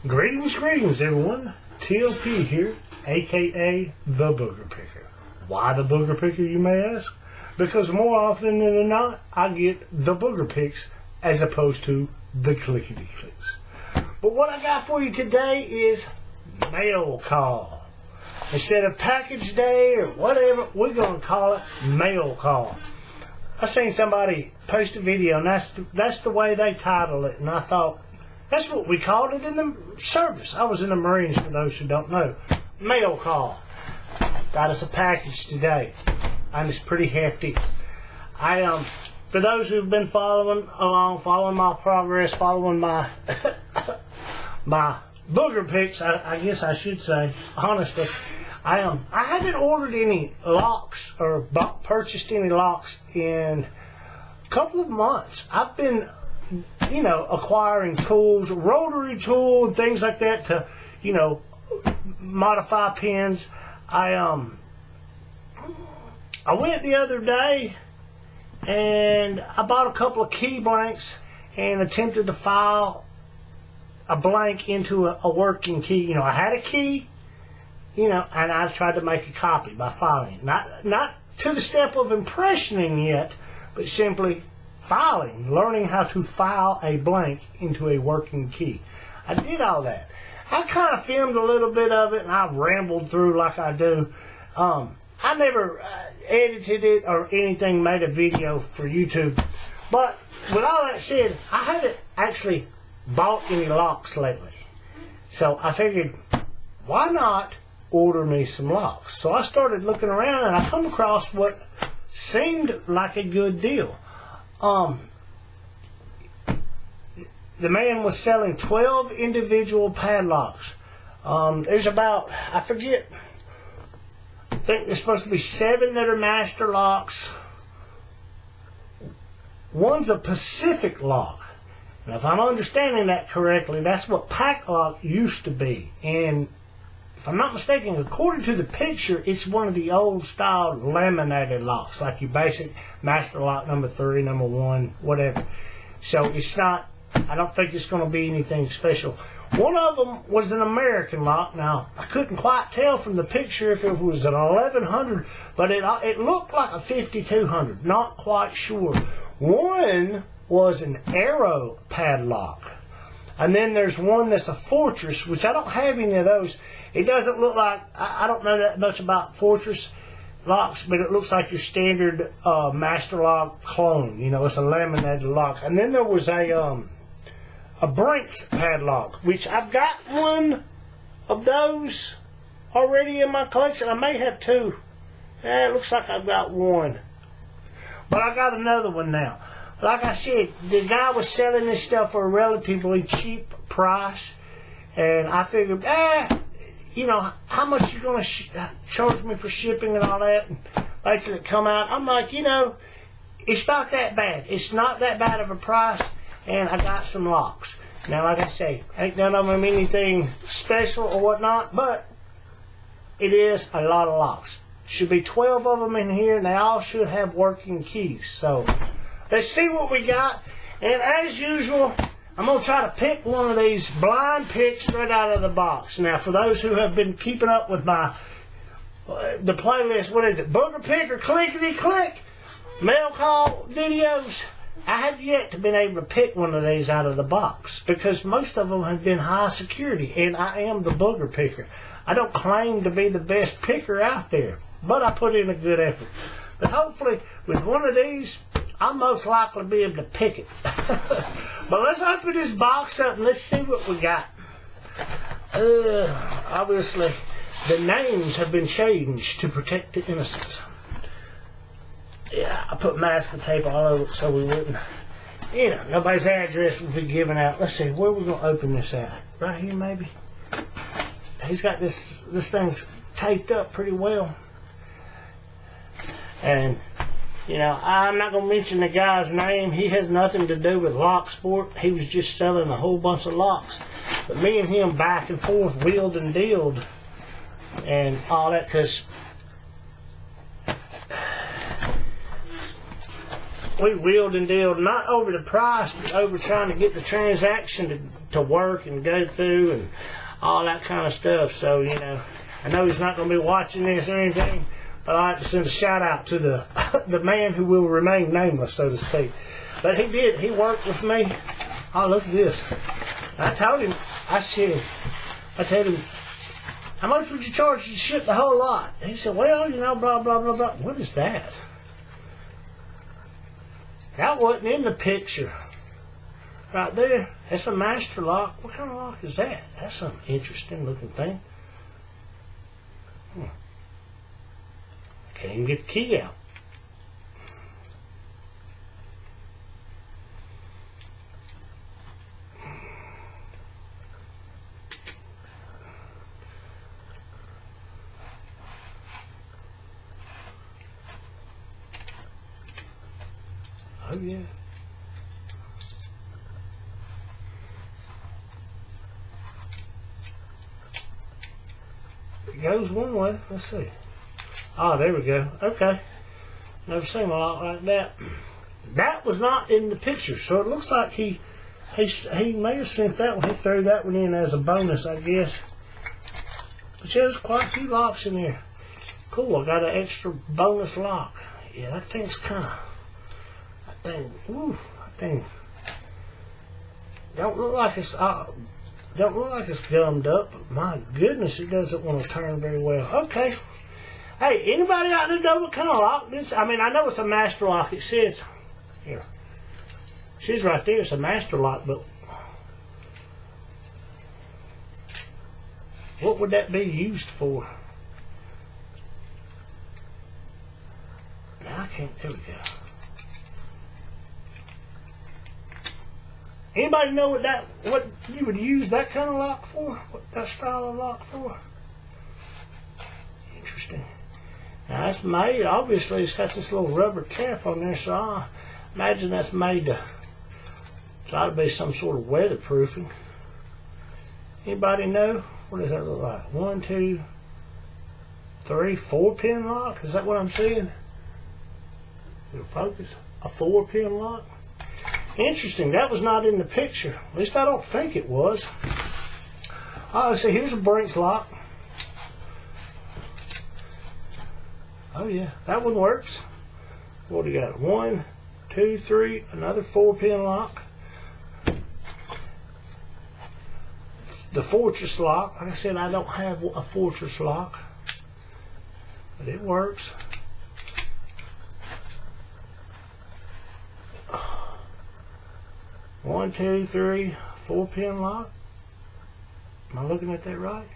Greetings everyone. TLP here, aka the Booger Picker. Why the Booger Picker, you may ask? Because more often than not, I get the booger picks as opposed to the clickety clicks. But what I got for you today is mail call. Instead of package day or whatever, we're going to call it mail call. I seen somebody post a video, and that's the way they titled it, and I thought, that's what we called it in the service. I was in the Marines, for those who don't know. Mail call. Got us a package today, and it's pretty hefty. For those who've been following along, following my progress, following my my booger picks, I guess I should say, honestly, I haven't ordered any locks or purchased any locks in a couple of months. I've been, acquiring tools, rotary tool, and things like that to, modify pins. I went the other day and I bought a couple of key blanks and attempted to file a blank into a working key. I had a key, and I tried to make a copy by filing it. Not to the step of impressioning yet, but simply filing, learning how to file a blank into a working key. I did all that. I kind of filmed a little bit of it, and I rambled through like I do. I never edited it or anything, made a video for YouTube. But with all that said, I haven't actually bought any locks lately. So I figured, why not order me some locks? So I started looking around, and I come across what seemed like a good deal. The man was selling 12 individual padlocks. There's about, I think there's supposed to be 7 that are master locks. One's a Pacific lock. Now, if I'm understanding that correctly, that's what pack lock used to be. And if I'm not mistaken, according to the picture, it's one of the old style laminated locks, like your basic master lock number 3, number 1, whatever. So it's not, I don't think it's going to be anything special. One of them was an American lock. Now, I couldn't quite tell from the picture if it was an 1100, but it looked like a 5200. Not quite sure. One was an Arrow padlock. And then there's one that's a Fortress, which I don't have any of those. It doesn't look like, I don't know that much about Fortress locks, but it looks like your standard master lock clone. It's a laminated lock. And then there was a Brinks padlock, which I've got one of those already in my collection. I may have 2. It looks like I've got one. But I got another one now. Like I said, the guy was selling this stuff for a relatively cheap price. And I figured, how much you going to charge me for shipping and all that? And basically it come out. I'm like, it's not that bad. It's not that bad of a price. And I got some locks. Now, like I say, ain't none of them anything special or whatnot, but it is a lot of locks. Should be 12 of them in here, and they all should have working keys. So, let's see what we got. And as usual, I'm going to try to pick one of these blind picks straight out of the box. Now, for those who have been keeping up with the playlist, what is it? Booger Pick or Clickety Click? Mail call videos. I have yet to been able to pick one of these out of the box because most of them have been high security, and I am the booger picker. I don't claim to be the best picker out there, but I put in a good effort. But hopefully, with one of these, I'll most likely be able to pick it. But let's open this box up and let's see what we got. Obviously, the names have been changed to protect the innocent. Yeah, I put masking tape all over it so we wouldn't, nobody's address would be given out. Let's see, where are we going to open this at? Right here, maybe? He's got this thing's taped up pretty well. And, I'm not going to mention the guy's name. He has nothing to do with lock sport. He was just selling a whole bunch of locks. But me and him back and forth, wheeled and dealed and all that, because we wheeled and dealed, not over the price, but over trying to get the transaction to work and go through and all that kind of stuff. So, you know, I know he's not going to be watching this or anything, but I'd like to send a shout out to the the man who will remain nameless, so to speak. But he did. He worked with me. Oh, look at this. I told him, I told him, how much would you charge to ship the whole lot? He said, well, you know, blah, blah, blah, blah. What is that? That wasn't in the picture. Right there. That's a master lock. What kind of lock is that? That's some interesting looking thing. I can't even get the key out. Oh yeah. It goes one way. Let's see. Oh, there we go. Okay. Never seen a lock like that. That was not in the picture, so it looks like he may have sent that one. He threw that one in as a bonus, I guess. But yeah, there's quite a few locks in there. Cool. I got an extra bonus lock. Yeah, that thing's kind of. That thing don't look like it's gummed up, but my goodness, it doesn't want to turn very well. Okay. Hey, anybody out there know what kind of lock this? I mean, I know it's a master lock. It says here. It says right there it's a master lock, but what would that be used for? Now I can't. There we go. Anybody know what you would use that kind of lock for? What that style of lock for? Interesting. Now that's made, obviously it's got this little rubber cap on there, so I imagine that's made to try to be some sort of weatherproofing. Anybody know? What does that look like? 1, 2, 3, 4-pin lock? Is that what I'm seeing? It'll focus. A 4-pin lock? Interesting. That was not in the picture. At least I don't think it was. Oh, see, here's a Brinks lock. Oh, yeah. That one works. What do you got? 1, 2, 3. Another 4-pin lock. The Fortress lock. Like I said, I don't have a Fortress lock. But it works. One, 2, 3, 4-pin lock. Am I looking at that right?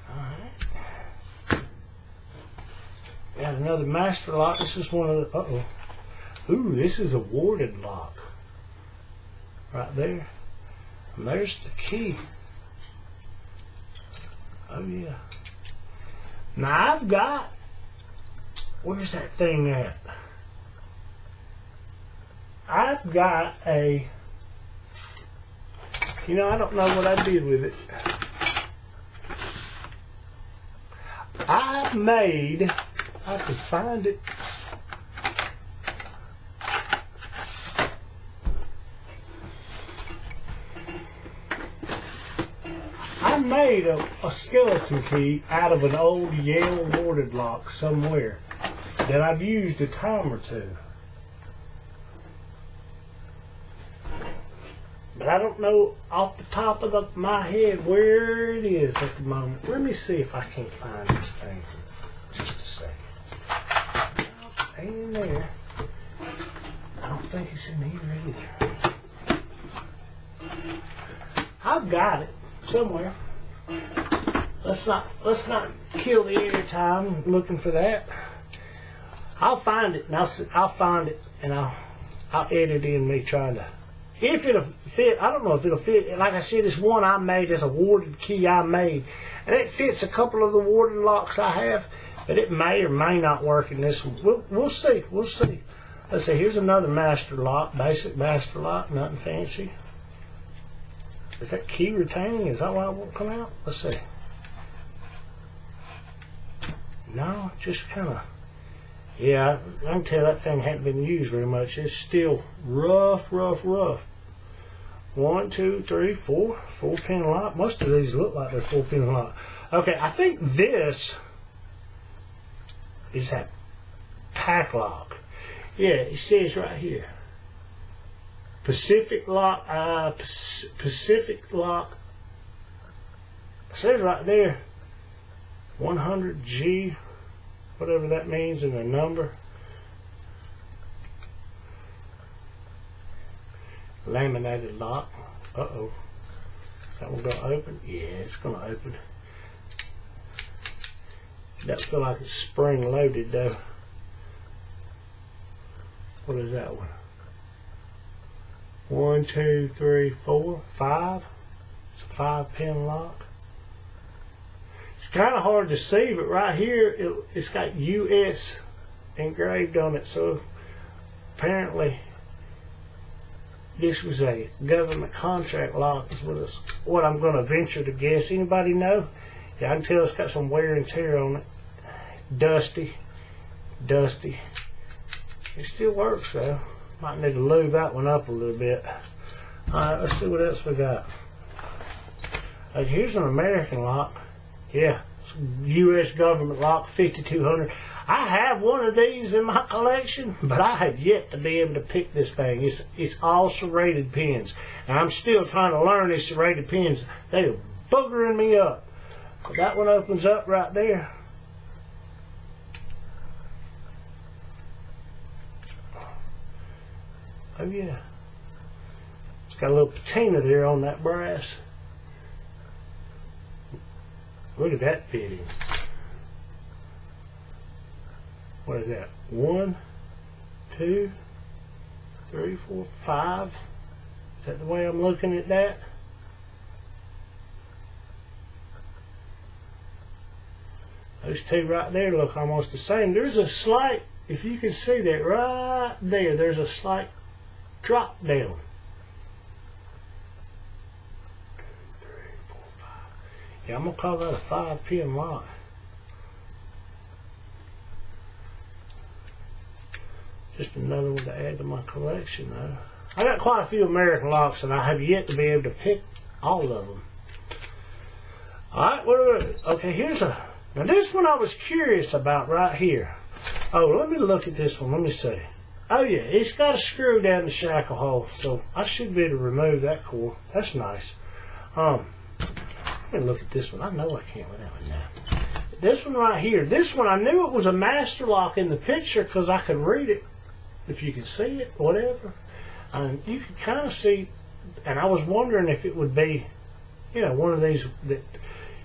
Alright. Got another master lock. This is one of the, uh-oh. Ooh, this is a warded lock. Right there. And there's the key. Oh yeah. Now I've got, where's that thing at? I've got a, you know, I don't know what I did with it. I can find it. I made a skeleton key out of an old Yale warded lock somewhere that I've used a time or two. But I don't know off the top of my head where it is at the moment. Let me see if I can't find this thing. Just a second. It ain't in there. I don't think it's in here either. I've got it somewhere. Let's not kill the air time looking for that. I'll find it and I'll find it and I'll edit in me trying to. If it'll fit, I don't know if it'll fit. Like I said, it's one I made as a warded key I made. And it fits a couple of the warded locks I have, but it may or may not work in this one. We'll see. We'll see. Let's see, here's another master lock, basic master lock, nothing fancy. Is that key retaining? Is that why it won't come out? Let's see. No, just kind of, Yeah, I can tell that thing hadn't been used very much. It's still rough. 1, 2, 3, 4. 4-pin lock. Most of these look like they're 4-pin lock. Okay, I think this is that pack lock. Yeah, it says right here. Pacific lock. Pacific lock. It says right there. 100G. Whatever that means in the number. Laminated lock. Uh-oh. That one gonna open? Yeah, it's gonna open. That feel like it's spring loaded though. What is that one? 1, 2, 3, 4, 5. It's a 5-pin lock. It's kind of hard to see, but right here it's got US engraved on it. So apparently this was a government contract lock. Is what I'm going to venture to guess. Anybody know? Yeah, I can tell it's got some wear and tear on it. Dusty. It still works though. Might need to lube that one up a little bit. Alright, let's see what else we got. Here's an American lock. Yeah, U.S. government lock, 5200. I have one of these in my collection, but I have yet to be able to pick this thing. It's all serrated pins, and I'm still trying to learn these serrated pins. They're boogering me up. But that one opens up right there. Oh yeah, it's got a little patina there on that brass. Look at that fitting. What is that? 1, 2, 3, 4, 5. Is that the way I'm looking at that? Those two right there look almost the same. There's a slight, if you can see that right there, there's a slight drop down. Yeah, I'm going to call that a 5-pin lock. Just another one to add to my collection, though. I got quite a few American locks, and I have yet to be able to pick all of them. Alright, what are we? Okay, here's a... Now, this one I was curious about right here. Oh, let me look at this one. Let me see. Oh, yeah, it's got a screw down the shackle hole, so I should be able to remove that cord. That's nice. Let me look at this one. I know I can't with that one now. This one right here. This one, I knew it was a master lock in the picture because I could read it. If you could see it, whatever. You could kind of see, and I was wondering if it would be, you know, one of these that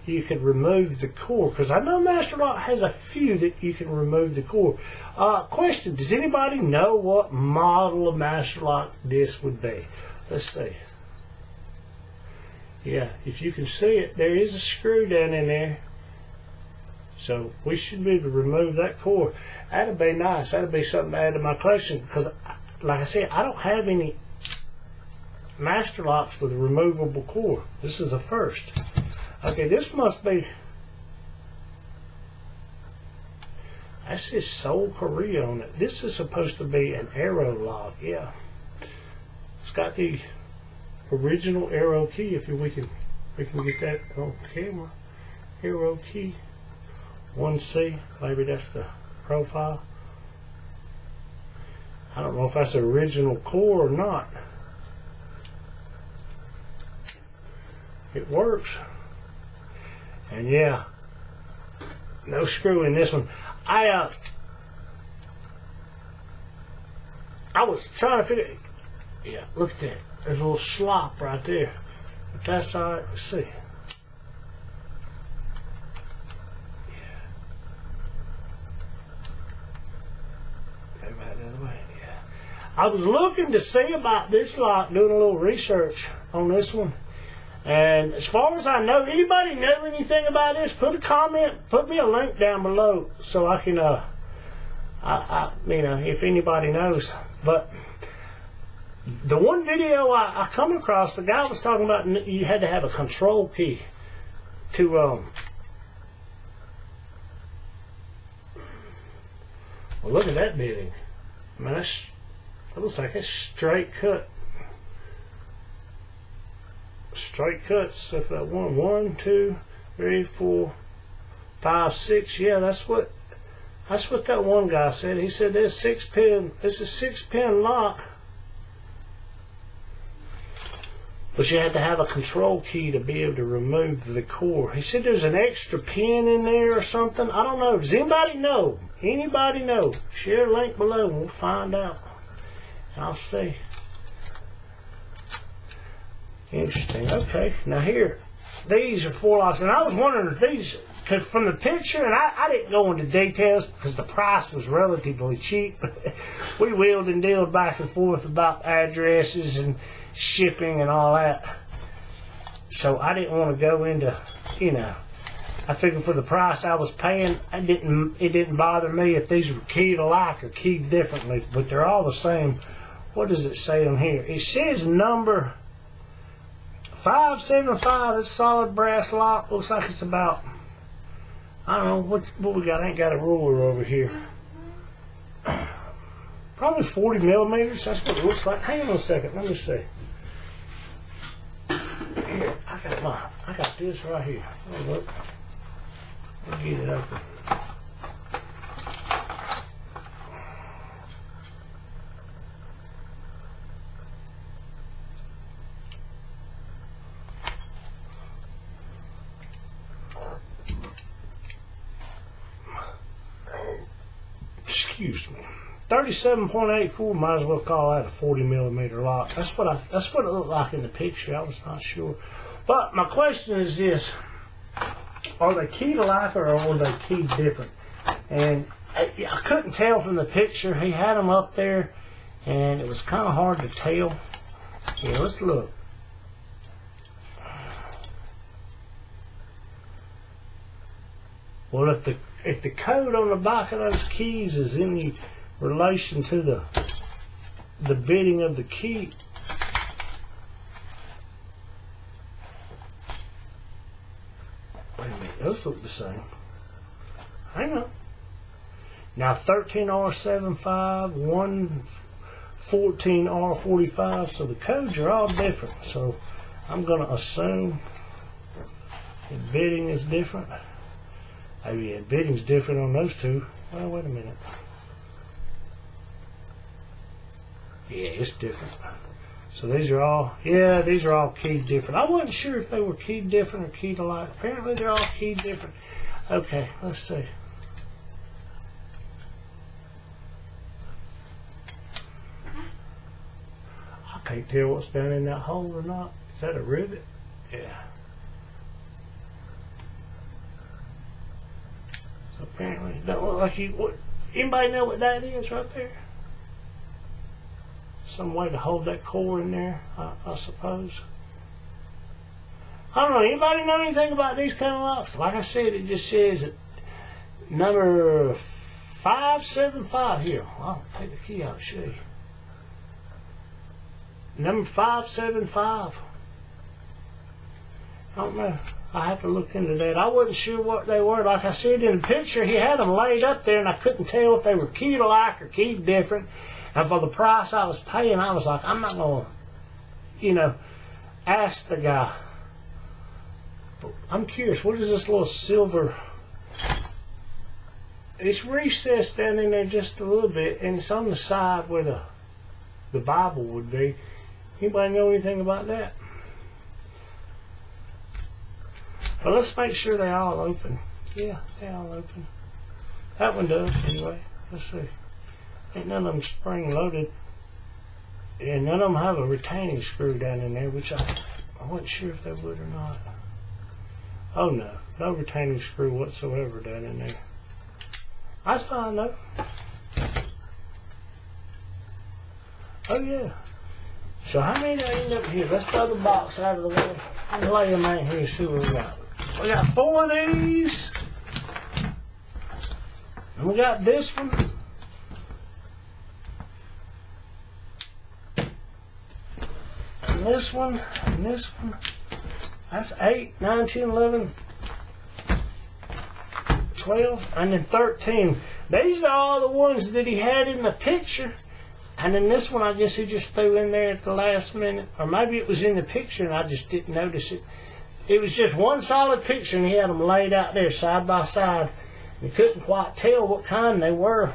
you could remove the core. Because I know master lock has a few that you can remove the core. Question, does anybody know what model of master lock this would be? Let's see. Yeah, if you can see it, there is a screw down in there. So we should be able to remove that core. That'd be nice. That'd be something to add to my collection because, like I said, I don't have any master locks with a removable core. This is the first. Okay, this must be... That says Seoul, Korea on it. This is supposed to be an arrow lock. Yeah. It's got the original arrow key. If we can get that on camera. Arrow key 1C. Maybe that's the profile. I don't know if that's the original core or not. It works. And yeah, no screw in this one. I was trying to figure. Yeah, look at that. There's a little slop right there. But that's all right. Let's see. Yeah. Go back the other way. Yeah. I was looking to see about this lock, doing a little research on this one. And as far as I know, anybody know anything about this? Put a comment, put me a link down below so I can, you know, if anybody knows. But the one video I come across, the guy was talking about you had to have a control key to, well, Well, look at that bitting. I mean, that looks like it's straight cut. Straight cuts. If that 1, 2, 3, 4, 5, 6. Yeah, that's what that one guy said. He said there's 6 pin. It's a 6-pin lock. But you had to have a control key to be able to remove the core. He said there's an extra pin in there or something. I don't know. Does anybody know? Anybody know? Share a link below and we'll find out. I'll see. Interesting. Okay. Now here, these are 4 locks. And I was wondering if these, because from the picture, and I didn't go into details because the price was relatively cheap. We wheeled and dealed back and forth about addresses and shipping and all that. So I didn't want to go into, I figured for the price I was paying, it didn't bother me if these were keyed alike or keyed differently, but they're all the same. What does it say on here? It says number 575. It's solid brass lock. Looks like it's about, I don't know what we got. I ain't got a ruler over here. Probably 40 millimeters. That's what it looks like. Hang on a second. Let me see. Here, I got this right here. Oh, look. Let me get it open. Excuse me. 37.84, might as well call that a 40 millimeter lock. That's what it looked like in the picture. I was not sure. But my question is this: are they keyed alike or are they keyed different? And I couldn't tell from the picture. He had them up there, and it was kind of hard to tell. Yeah, let's look. Well, if the code on the back of those keys is in relation to the bitting of the key, wait a minute, those look the same. Hang on. Now 13R75, 114R45, so the codes are all different. So I'm going to assume the bitting is different. Oh yeah, bitting's different on those two. Well, wait a minute. Yeah, it's different. So these are all keyed different. I wasn't sure if they were keyed different or keyed alike. Apparently they're all keyed different. Okay, let's see. I can't tell what's down in that hole or not. Is that a rivet? Yeah. So apparently it don't look like anybody know what that is right there? Some way to hold that core in there, I suppose. I don't know. Anybody know anything about these kind of locks? Like I said, it just says that number 575 here. I'll take the key out and show you. Number 575. I don't know. I have to look into that. I wasn't sure what they were. Like I said in the picture, he had them laid up there, and I couldn't tell if they were keyed alike or keyed different. And for the price I was paying, I was like, I'm not going to, ask the guy. But I'm curious, what is this little silver? It's recessed down in there just a little bit, and it's on the side where the Bible would be. Anybody know anything about that? Well, let's make sure they all open. Yeah, they all open. That one does, anyway. Let's see. Ain't none of them spring loaded. And none of them have a retaining screw down in there, which I wasn't sure if they would or not. Oh no, no retaining screw whatsoever down in there. That's fine though. Oh yeah. So how many do I end up here? Let's throw the box out of the way and lay them out here and see what we got. We got 4 of these. And we got this one. And this one. And this one. That's 8, 9, 10, 11, 12, and then 13. These are all the ones that he had in the picture. And then this one, I guess he just threw in there at the last minute. Or maybe it was in the picture and I just didn't notice it. It was just one solid picture and he had them laid out there side by side. You couldn't quite tell what kind they were.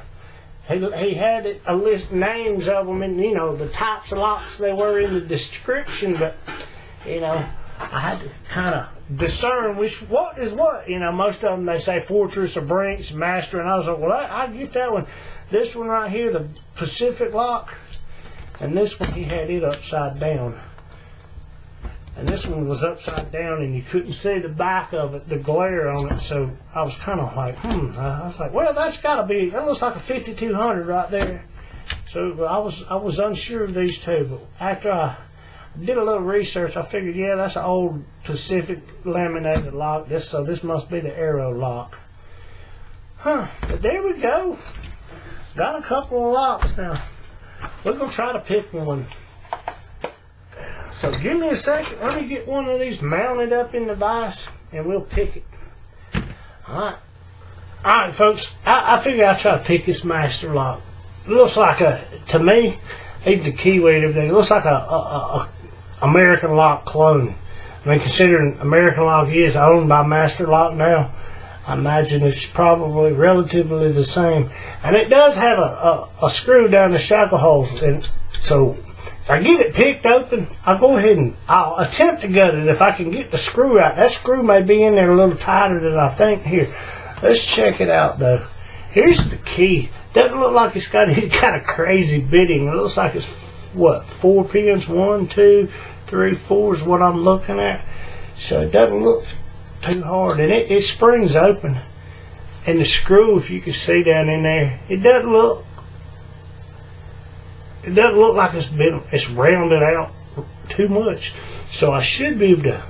He had a list names of them and, you know, the types of locks they were in the description. But, you know, I had to kind of discern what is what. You know, most of them, they say Fortress or Brinks, Master. And I was like, well, I get that one. This one right here, the Pacific lock. And this one, he had it upside down. And this one was upside down and you couldn't see the back of it, the glare on it. So I was kind of like, I was like, well, that's got to be, that looks like a 5200 right there. So I was unsure of these two. But after I did a little research, I figured, yeah, that's an old Pacific laminated lock. So this must be the Arrow lock. But there we go. Got a couple of locks now. We're going to try to pick one. So give me a second. Let me get one of these mounted up in the vise and we'll pick it. Alright. Alright, folks. I figure I'll try to pick this master lock. It looks like to me, even the keyway and everything, it looks like a American Lock clone. I mean, considering American Lock is owned by Master Lock now, I imagine it's probably relatively the same. And it does have a screw down the shackle holes. And so if I get it picked open, I'll go ahead and I'll attempt to gut it if I can get the screw out. That screw may be in there a little tighter than I think. Here, let's check it out though. Here's the key. Doesn't look like it's got any kind of crazy bitting. It looks like it's, what, 4 pins? 1, 2, 3, 4 is what I'm looking at. So it doesn't look too hard. And it springs open. And the screw, if you can see down in there, it doesn't look like it's rounded out too much. So I should be able to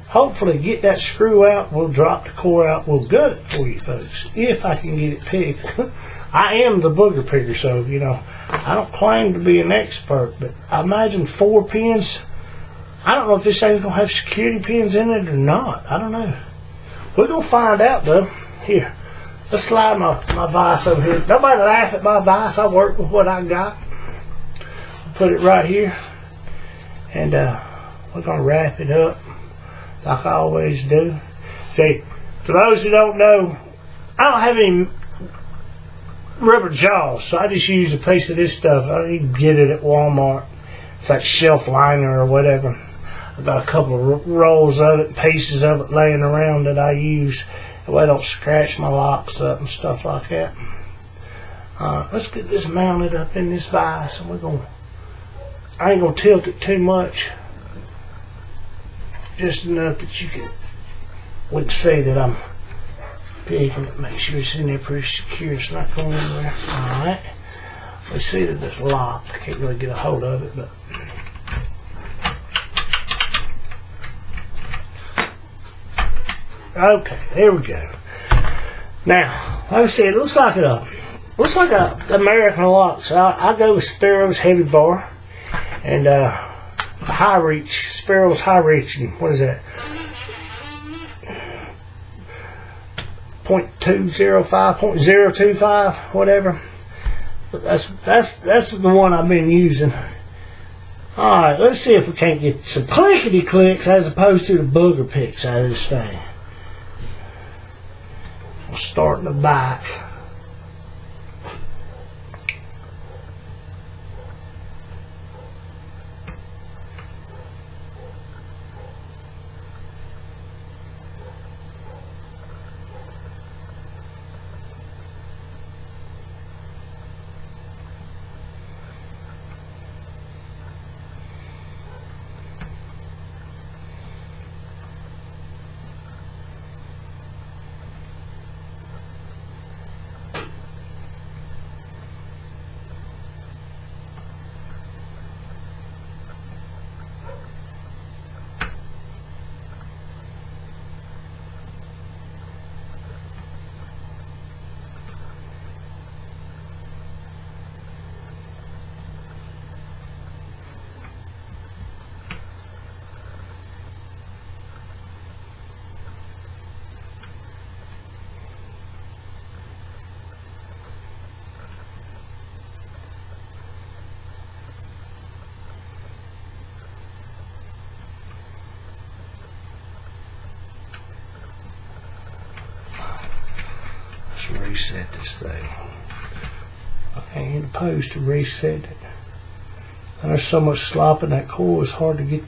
hopefully get that screw out. We'll drop the core out. We'll gut it for you folks if I can get it picked. I am the booger picker, so you know I don't claim to be an expert, but I imagine 4 pins. I don't know if this thing's gonna have security pins in it or not. I don't know. We're gonna find out though. Here, let's slide my vise over here. Nobody laugh at my vise. I work with what I got. Put it right here, and we're gonna wrap it up like I always do. See, for those who don't know, I don't have any rubber jaws, so I just use a piece of this stuff. I can get it at Walmart. It's like shelf liner or whatever. I've got a couple of rolls of it, pieces of it laying around that I use. That way I don't scratch my locks up and stuff like that. Let's get this mounted up in this vise, and I ain't gonna tilt it too much. Just enough that we can see that I'm picking it. Make sure it's in there pretty secure. It's not going anywhere. Alright. We see that it's locked. I can't really get a hold of it, but okay, there we go. Now, like I said, it looks like a American Lock. So I go with Sparrow's Heavy Bar and High Reach, Sparrow's High Reach, and what is that? 0.205, 0.025, whatever. That's the one I've been using. Alright, let's see if we can't get some clickety clicks as opposed to the booger picks out of this thing. We'll start in the back. reset this thing. I can't get the post to reset it. And there's so much slop in that coil, it's hard to get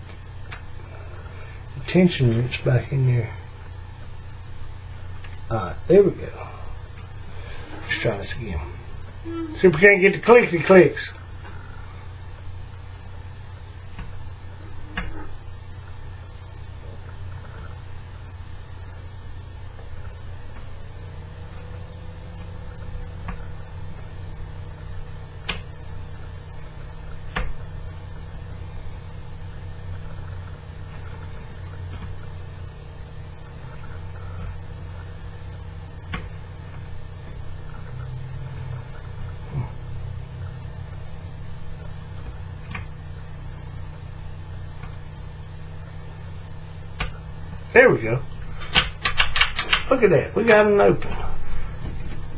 the tension wrench back in there. Alright, there we go. Let's try this again. See if we can't get the clickety clicks. There we go. Look at that. We got an open.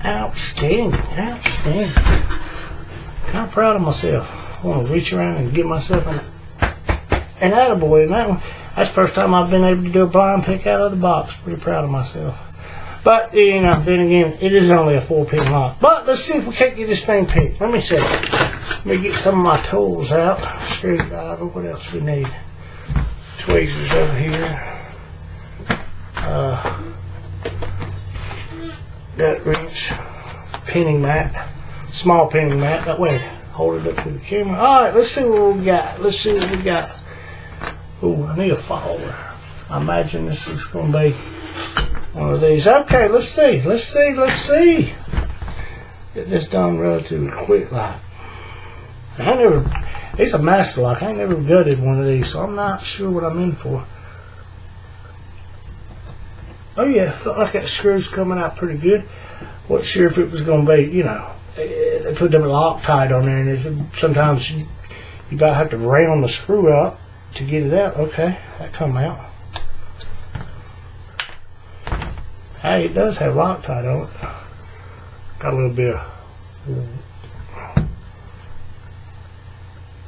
Outstanding. Outstanding. Kind of proud of myself. I want to reach around and give myself an attaboy in that one. That's the first time I've been able to do a blind pick out of the box. Pretty proud of myself. But, you know, then again, it is only a 4-pin lock. But let's see if we can't get this thing picked. Let me see. Let me get some of my tools out. Screwdriver. What else we need? Tweezers over here. That wrench, pinning mat, small pinning mat, that way, hold it up to the camera. Alright, let's see what we got. Let's see what we got. Ooh, I need a follower. I imagine this is going to be one of these. Okay, let's see. Let's see. Get this done relatively quick like. It's a master lock. I ain't never gutted one of these, so I'm not sure what I'm in for. Oh yeah, felt like that screw's coming out pretty good. Wasn't sure if it was going to be, you know, they put them Loctite on there, and sometimes you about have to round the screw out to get it out. Okay, that come out. Hey, it does have Loctite on it. Got a little bit of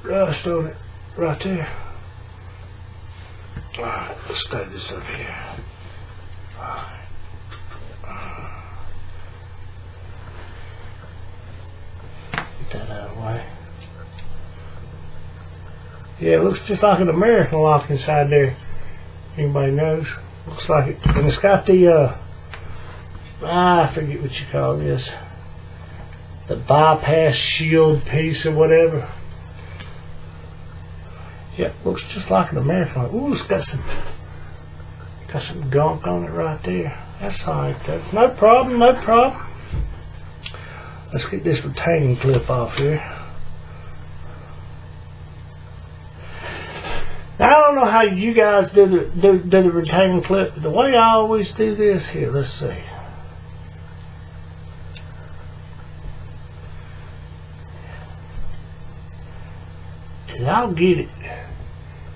rust on it right there. Alright, let's stay this up here. Get that out of the way. Yeah, it looks just like an American lock inside there. Anybody knows? Looks like it. And it's got the, I forget what you call this. The bypass shield piece or whatever. Yeah, looks just like an American lock. Ooh, it's got some gunk on it right there. That's alright though. No problem, no problem. Let's get this retaining clip off here. Now, I don't know how you guys do the retaining clip, but the way I always do this here, let's see. And I'll get it.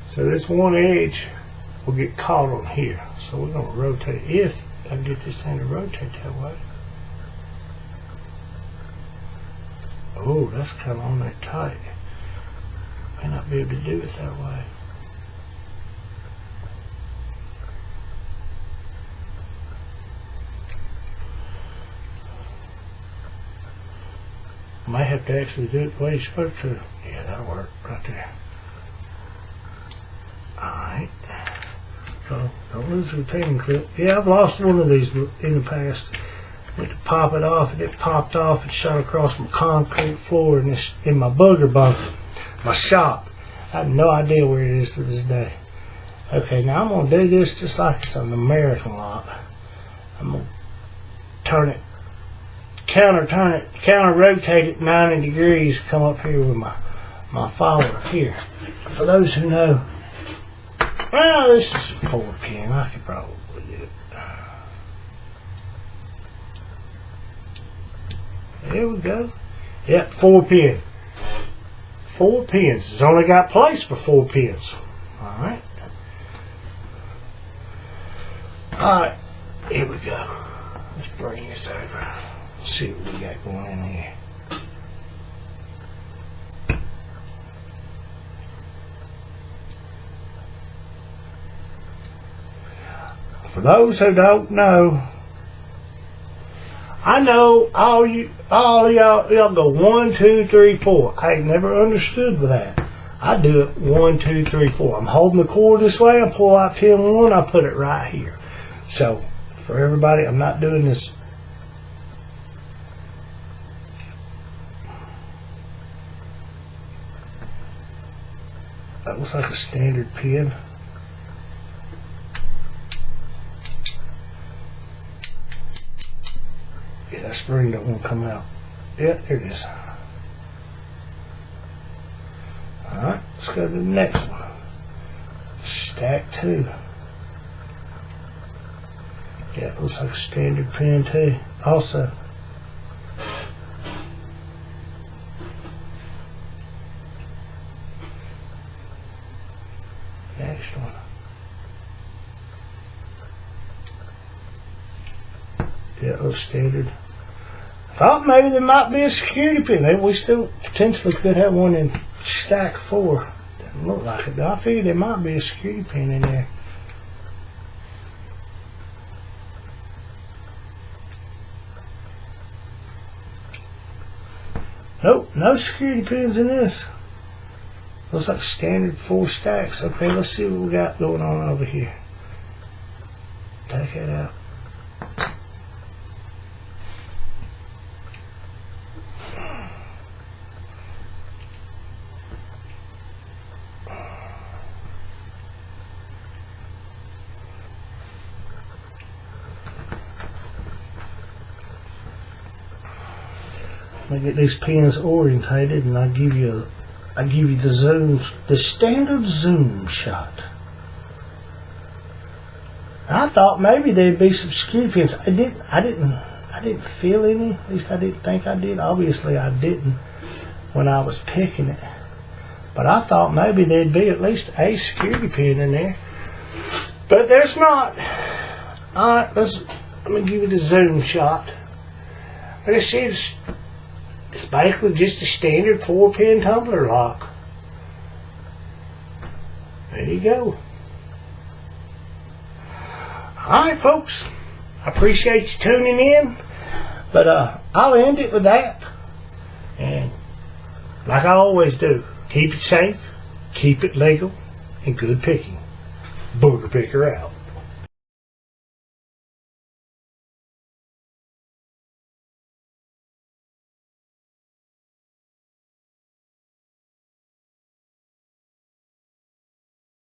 So this one edge will get caught on here. So we're going to rotate it. If I can get this thing to rotate that way. Oh, that's kind of on that tight. May not be able to do it that way. I might have to actually do it the way you're supposed to. Yeah, that'll work right there. Alright. So, don't lose the retaining clip. Yeah, I've lost one of these in the past. Went to pop it off, and it popped off and shot across my concrete floor in my Booger bunker, my shop. I have no idea where it is to this day. Okay, now I'm going to do this just like it's an American lock. I'm going to turn it, counter rotate it 90 degrees, come up here with my follower here. For those who know, well, this is a 4-pin. I could probably do it. There we go. Yep, 4-pin. 4 pins. It's only got place for 4 pins. Alright. Alright, here we go. Let's bring this over. See what we got going in here. For those who don't know, I I know all of y'all go 1, 2, 3, 4. I ain't never understood with that. I do it 1, 2, 3, 4. I'm holding the cord this way. I pull out pin 1. I put it right here. So for everybody, I'm not doing this. That looks like a standard pin. Yeah, that spring don't want to come out. Yeah, there it is. Alright, let's go to the next one. Stack 2. Yeah, it looks like a standard pin too. Also, next one. Yeah, it looks standard. Thought maybe there might be a security pin. Maybe we still potentially could have one in stack 4. Doesn't look like it, though. I figured there might be a security pin in there. Nope, no security pins in this. Looks like standard 4 stacks. Okay, let's see what we got going on over here. Take it out. I get these pins orientated, and I give you the zooms, the standard zoom shot. I thought maybe there'd be some security pins. I didn't feel any. At least I didn't think I did. Obviously, I didn't when I was picking it. But I thought maybe there'd be at least a security pin in there. But there's not. All right, let me give you the zoom shot. Like I said, it's basically just a standard 4-pin tumbler lock. There you go. Alright folks, I appreciate you tuning in, but I'll end it with that. And like I always do, keep it safe, keep it legal, and good picking. Booger Picker out.